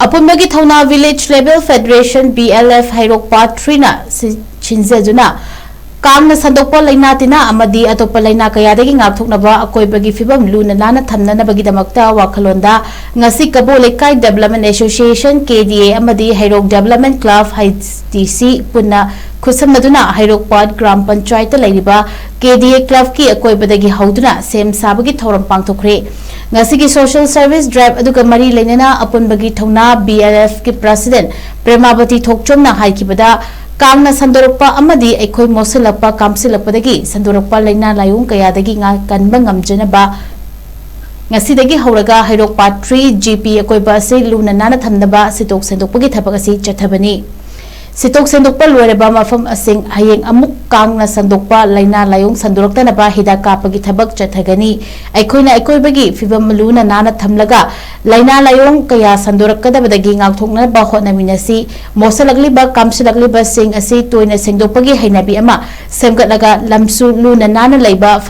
Apunbagi Thouna Village Level Federation BLF Heirok Part 3 na Sinjaduna Kangna Sandokpa Leina tina AMADI ATOPPA Leina KAYADAGI NGAKTHOKNABA AKOIBAGI PHBAM LUNA NANNA THAMNABAGI damakta WAKHALLONDA NGASI KABOLEIKAI Development Association KDA AMADI Heirok Development Club HTC PUNNA KHUTSAMNADUNA Heirok Part Gram Panchayat LEIRIBA KDA Club ki AKOIBADAGI HOUDUNA SEM SABAGI THOURAM PANCTHOKHRE NGASI ki Social Service Drive aduga mari leinana Apunbagi Thouna BLF ki President Premabati Thokchomna haikibada Kangna Sandokpa AMADI AKOI mosilakpa kamsilakpadagi Sandokpa Leina layung KAYADAGI kanba ngamjanaba ngasidagi hauraga Heirok Part 3 GP AKOIBA asi luna nana thamnaba sitok sendokpagi thabak asi chathabani sitok sendokpa loireba mafam asing hayeng amuk Kangna Sandokpa Leina layung sandoroktanaba hida kapagi thabak chathagani AKOIna AKOIBAGI PHBAM luna nana thamlaga Leina layung kaya sandorakadabadagi ngakthoknaba hotnaminasi mosalagliba kamsilagliba sing asi toina sengdokpagi hainabi ama semgatlaga lamsu luna nana leiba